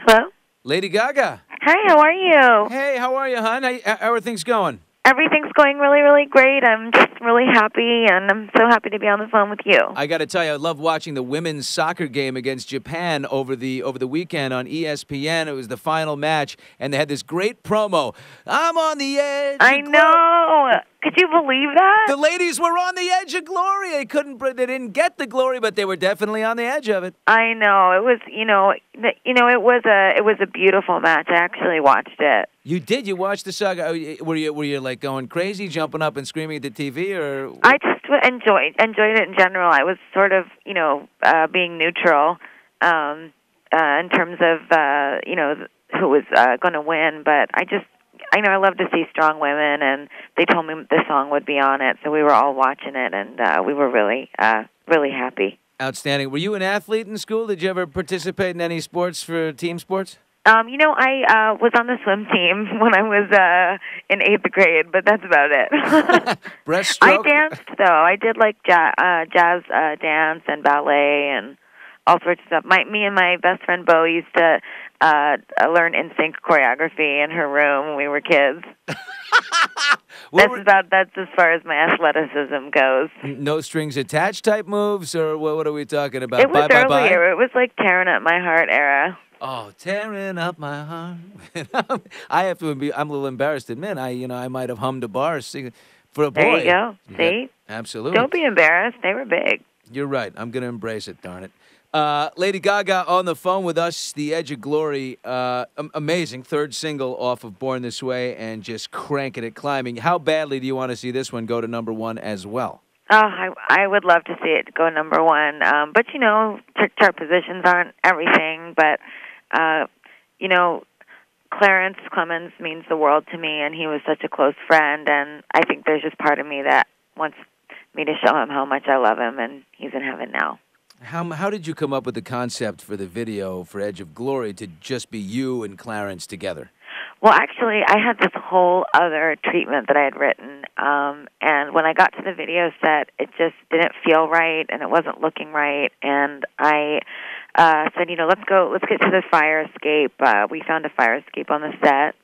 Hello? Lady Gaga. Hi, how are you? Hey, how are you, hon? How are things going? Everything's going really, really great. I'm just really happy, and I'm so happy to be on the phone with you. I got to tell you, I love watching the women's soccer game against Japan over the weekend on ESPN. It was the final match, and they had this great promo. I'm on the edge. I know. Could you believe that? The ladies were on the edge of glory. They didn't get the glory, but they were definitely on the edge of it. I know. It was, it was a beautiful match. I actually watched it. You did? You watched the saga? Were you like going crazy, jumping up and screaming at the TV, or? I just enjoyed it in general. I was sort of, being neutral in terms of, who was going to win. But I love to see strong women, and they told me the song would be on it, so we were all watching it, and we were really, really happy. Outstanding. Were you an athlete in school? Did you ever participate in any sports for team sports? I was on the swim team when I was in 8th grade, but that's about it. Breaststroke? I danced, though. I did, like, jazz dance and ballet and all sorts of stuff. Me and my best friend, Bo, used to learn NSYNC choreography in her room when we were kids. That's as far as my athleticism goes. No strings attached type moves, or what are we talking about? It was earlier. Bye. It was like tearing up my heart era. Oh, tearing up my heart. I have to be. I'm a little embarrassed to admit. I might have hummed a bar singing for a boy. There you go. See? Yeah, absolutely. Don't be embarrassed. They were big. You're right. I'm going to embrace it, darn it. Lady Gaga on the phone with us, The Edge of Glory. Amazing. Third single off of Born This Way, and just cranking it, climbing. How badly do you want to see this one go to #1 as well? Oh, I would love to see it go #1. But, chart positions aren't everything. But, Clarence Clemens means the world to me, and he was such a close friend. And I think there's just part of me that wants me to show him how much I love him, and he's in heaven now. How did you come up with the concept for the video for Edge of Glory to just be you and Clarence together? Well, actually, I had this whole other treatment that I had written, and when I got to the video set, it just didn't feel right, and it wasn't looking right, and I said, let's get to the fire escape. We found a fire escape on the set,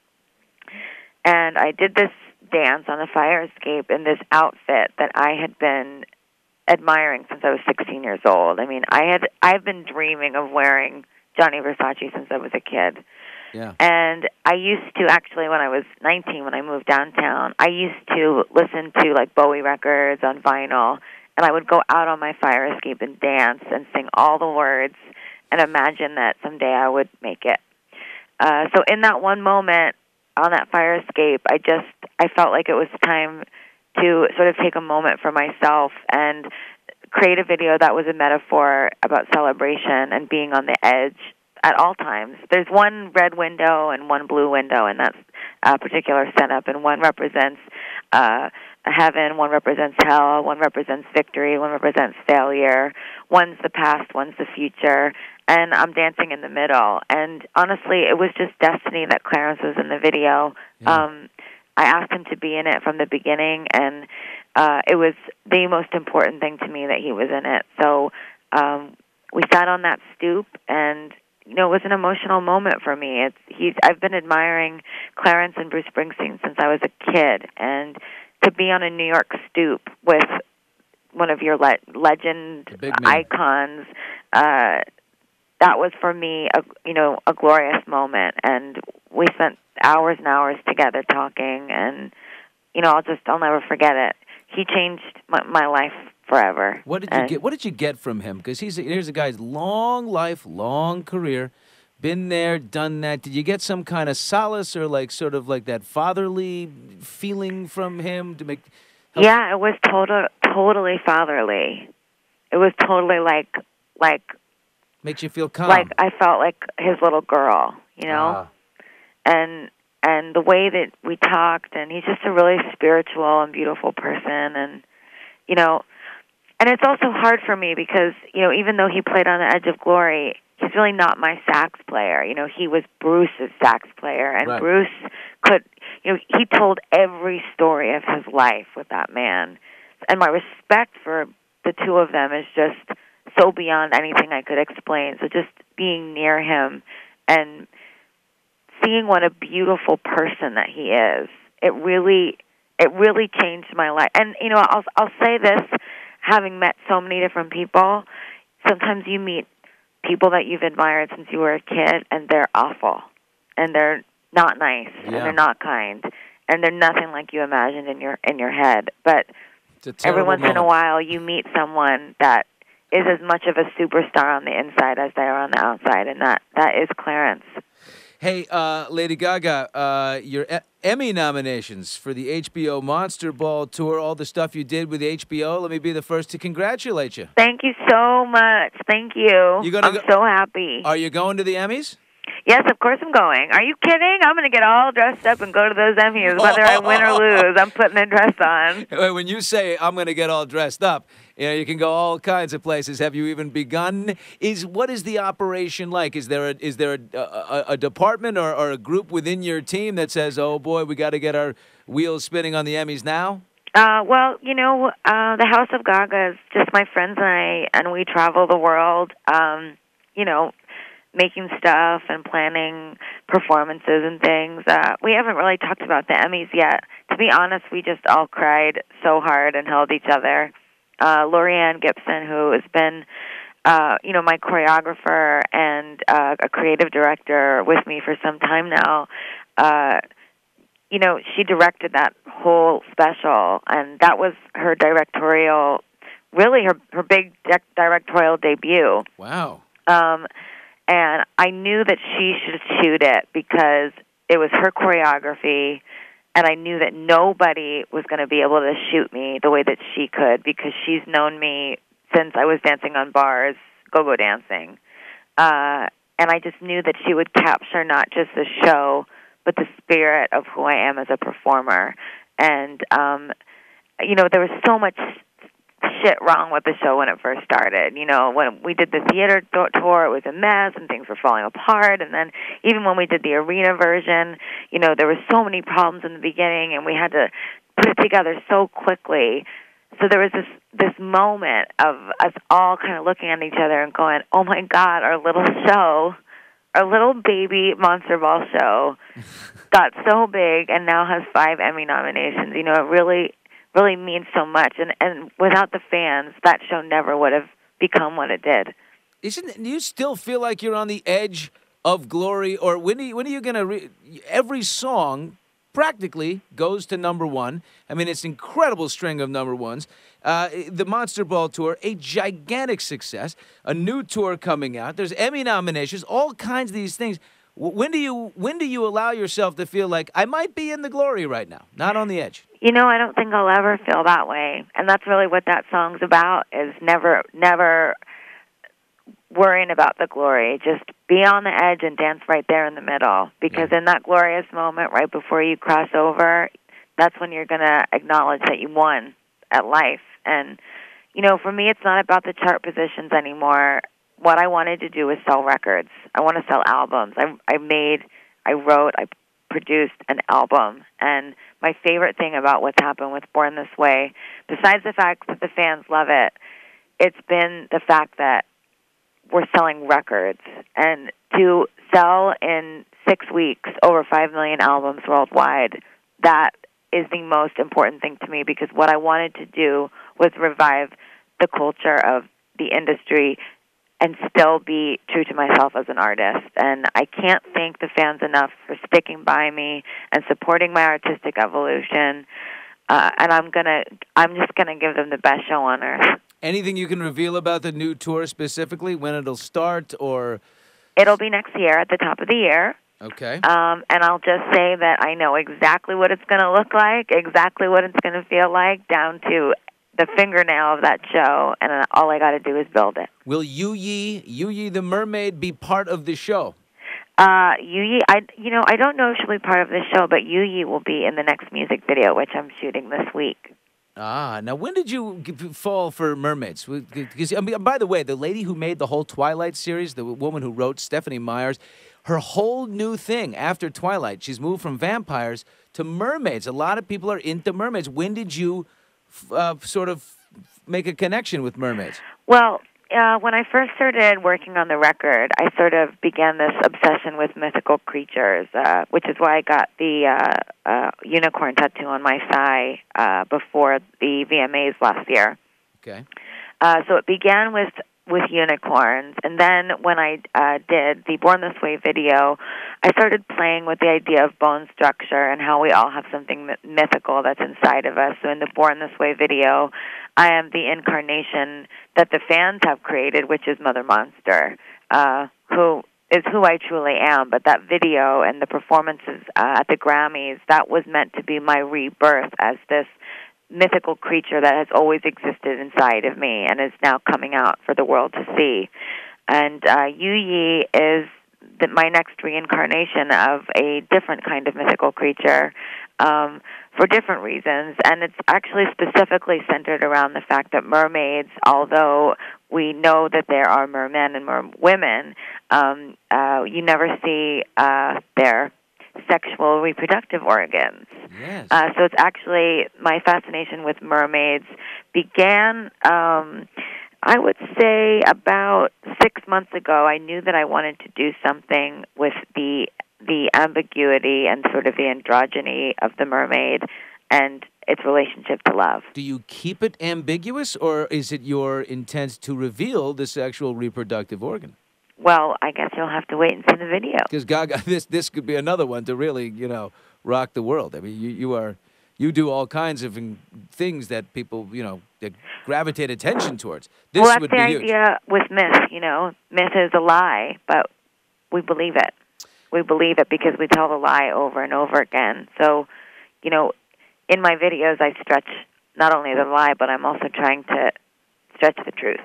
and I did this dance on the fire escape in this outfit that I had been admiring since I was 16 years old. I mean, I've been dreaming of wearing Gianni Versace since I was a kid. Yeah. And I used to, actually, when I was 19, when I moved downtown, I used to listen to, like, Bowie records on vinyl, and I would go out on my fire escape and dance and sing all the words and imagine that someday I would make it. So in that one moment on that fire escape, I felt like it was time to sort of take a moment for myself and create a video that was a metaphor about celebration and being on the edge at all times. There's one red window and one blue window in that particular setup, and one represents heaven, one represents hell, one represents victory, one represents failure, one's the past, one's the future, and I'm dancing in the middle. And honestly, it was just destiny that Clarence was in the video. Yeah. I asked him to be in it from the beginning, and it was the most important thing to me that he was in it. So we sat on that stoop, and it was an emotional moment for me. I've been admiring Clarence and Bruce Springsteen since I was a kid, and to be on a New York stoop with one of your legend icons, that was for me a glorious moment. And we spent hours and hours together talking, and I'll never forget it. He changed my life forever. What did you get from him? Because here's a guy's long life, long career, been there, done that. Did you get some kind of solace or sort of like that fatherly feeling from him to make? Yeah, it was totally fatherly. It was totally like makes you feel calm. Like I felt like his little girl, and the way that we talked, and he's just a really spiritual and beautiful person, and and it's also hard for me because even though he played on the Edge of Glory, he's really not my sax player. He was Bruce's sax player, and right. Bruce could, he told every story of his life with that man, and my respect for the two of them is just so beyond anything I could explain. So just being near him and seeing what a beautiful person that he is. It really changed my life. And I'll say this, having met so many different people, sometimes you meet people that you've admired since you were a kid, and they're awful, and they're not nice, and they're not kind, and they're nothing like you imagined in your head. But every once in a while, you meet someone that is as much of a superstar on the inside as they are on the outside, and that is Clarence. Hey, Lady Gaga, your Emmy nominations for the HBO Monster Ball tour, all the stuff you did with HBO. Let me be the first to congratulate you. Thank you so much. Thank you. I'm so happy. Are you going to the Emmys? Yes, of course I'm going. Are you kidding? I'm going to get all dressed up and go to those Emmys, whether I win or lose. I'm putting a dress on. When you say I'm going to get all dressed up, you can go all kinds of places. Have you even begun? What is the operation like? Is there a department or a group within your team that says, "Oh boy, we got to get our wheels spinning on the Emmys now"? Well, the House of Gaga is just my friends and we travel the world. Making stuff and planning performances and things. We haven't really talked about the Emmys yet. To be honest, we just all cried so hard and held each other. Lorianne Gibson, who has been, my choreographer and a creative director with me for some time now, she directed that whole special, and that was her directorial, really her big directorial debut. Wow. And I knew that she should shoot it because it was her choreography, and I knew that nobody was going to be able to shoot me the way that she could because she's known me since I was dancing on bars, go-go dancing. And I just knew that she would capture not just the show, but the spirit of who I am as a performer. And, there was so much shit wrong with the show when it first started. When we did the theater tour, it was a mess and things were falling apart. And then even when we did the arena version, there were so many problems in the beginning, and we had to put it together so quickly. So there was this moment of us all kind of looking at each other and going, "Oh my God, our little show, our little baby Monster Ball show got so big and now has 5 Emmy nominations." It really means so much, and without the fans, that show never would have become what it did. Do you still feel like you're on the edge of glory, or when are you going to? Every song practically goes to #1. I mean, it's an incredible string of #1s. The Monster Ball tour, a gigantic success. A new tour coming out. There's Emmy nominations, all kinds of these things. When do you allow yourself to feel like I might be in the glory right now, not on the edge? I don't think I'll ever feel that way, and that's really what that song's about. Is never worrying about the glory. Just be on the edge and dance right there in the middle, because in that glorious moment, right before you cross over, that's when you're going to acknowledge that you won at life. And for me, it's not about the chart positions anymore. What I wanted to do was sell records. I want to sell albums. I wrote, I produced an album. And my favorite thing about what's happened with Born This Way, besides the fact that the fans love it, it's been the fact that we're selling records. And to sell in 6 weeks over 5 million albums worldwide, that is the most important thing to me, because what I wanted to do was revive the culture of the industry and still be true to myself as an artist. And I can't thank the fans enough for sticking by me and supporting my artistic evolution. And I'm just gonna give them the best show on earth. Anything you can reveal about the new tour specifically, when it'll start, or? It'll be next year, at the top of the year. Okay. And I'll just say that I know exactly what it's going to look like, exactly what it's going to feel like, down to the fingernail of that show, and all I got to do is build it. Will Yu the Mermaid be part of the show? Yu, I don't know if she'll be part of the show, but Yu will be in the next music video, which I'm shooting this week. Now when did you fall for Mermaids? Because, by the way, the lady who made the whole Twilight series, the woman who wrote, Stephanie Meyers, her whole new thing after Twilight, she's moved from vampires to mermaids. A lot of people are into mermaids. When did you sort of make a connection with mermaids? Well, when I first started working on the record, I sort of began this obsession with mythical creatures, which is why I got the unicorn tattoo on my thigh before the VMAs last year. Okay. So it began with unicorns, and then when I did the Born This Way video, I started playing with the idea of bone structure and how we all have something mythical that's inside of us. So in the Born This Way video, I am the incarnation that the fans have created, which is Mother Monster, who is who I truly am. But that video and the performances at the Grammys, that was meant to be my rebirth as this mythical creature that has always existed inside of me and is now coming out for the world to see. And Yu Yi is my next reincarnation of a different kind of mythical creature for different reasons. And it's actually specifically centered around the fact that mermaids, although we know that there are mermen and merwomen, you never see their sexual reproductive organs. Yes. So it's actually, my fascination with mermaids began, I would say about 6 months ago. I knew that I wanted to do something with the ambiguity and sort of the androgyny of the mermaid and its relationship to love. Do you keep it ambiguous, or is it your intent to reveal the sexual reproductive organ? Well, I guess you'll have to wait and see the video. Because Gaga, this could be another one to really, rock the world. I mean, you do all kinds of things that people, that gravitate attention towards. This well, that's would the be huge. idea with myth. Myth is a lie, but we believe it. We believe it because we tell the lie over and over again. So, in my videos, I stretch not only the lie, but I'm also trying to stretch the truth.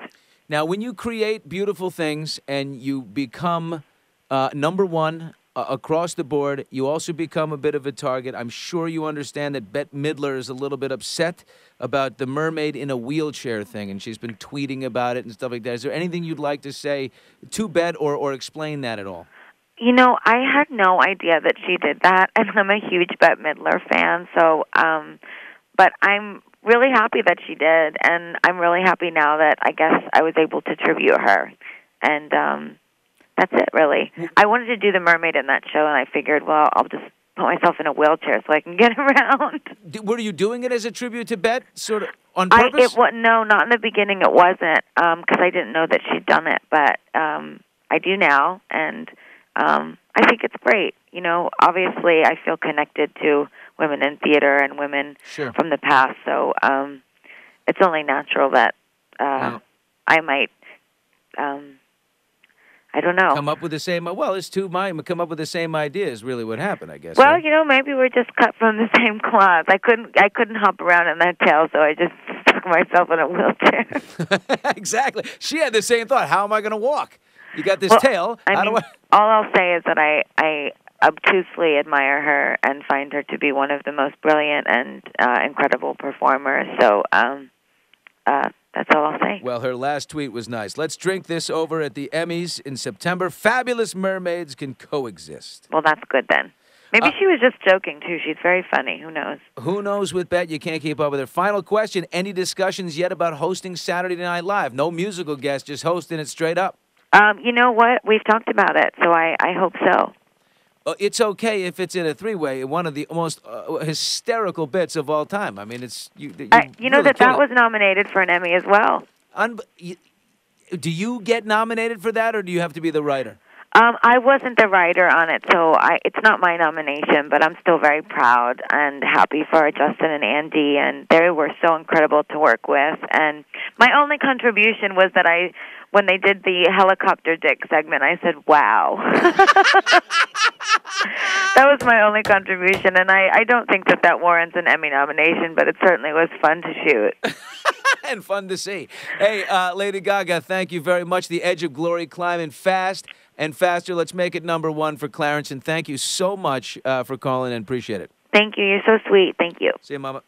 Now, when you create beautiful things and you become number one across the board, you also become a bit of a target. I'm sure you understand that Bette Midler is a little bit upset about the mermaid in a wheelchair thing, and she's been tweeting about it and stuff like that. Is there anything you'd like to say to Bette or explain that at all? I had no idea that she did that, and I'm a huge Bette Midler fan, so, but I'm really happy that she did, and I'm really happy now that I guess I was able to tribute her. And that's it, really. I wanted to do the mermaid in that show, and I figured, well, I'll just put myself in a wheelchair so I can get around. Were you doing it as a tribute to Bette, sort of on purpose? No, not in the beginning. It wasn't, because I didn't know that she'd done it, but I do now, and I think it's great. Obviously, I feel connected to women in theater and women from the past, so it's only natural that I might, I don't know. Come up with the same, it's two minds, come up with the same idea is really what happened, I guess. Well, right? Maybe we're just cut from the same cloth. I couldn't hop around in that tail, so I just stuck myself in a wheelchair. Exactly. She had the same thought. How am I going to walk? You got this tail. All I'll say is that I obtusely admire her and find her to be one of the most brilliant and incredible performers. So that's all I'll say. Well, her last tweet was nice. Let's drink this over at the Emmys in September. Fabulous mermaids can coexist. Well, that's good then. Maybe she was just joking, too. She's very funny. Who knows? Who knows with Bette? You can't keep up with her. Final question. Any discussions yet about hosting Saturday Night Live? No musical guest, just hosting it straight up. You know what? We've talked about it, so I hope so. It's okay if it's in a three-way, one of the most hysterical bits of all time. I mean, it's... You know that was nominated for an Emmy as well. Do you get nominated for that, or do you have to be the writer? I wasn't the writer on it, so it's not my nomination, but I'm still very proud and happy for Justin and Andy, and they were so incredible to work with. And my only contribution was that when they did the helicopter dick segment, I said, wow. That was my only contribution, and I don't think that warrants an Emmy nomination, but it certainly was fun to shoot. And fun to see. Hey, Lady Gaga, thank you very much. The Edge of Glory climbing fast and faster. Let's make it number one for Clarence, and thank you so much for calling in. Appreciate it. Thank you. You're so sweet. Thank you. See you, Mama.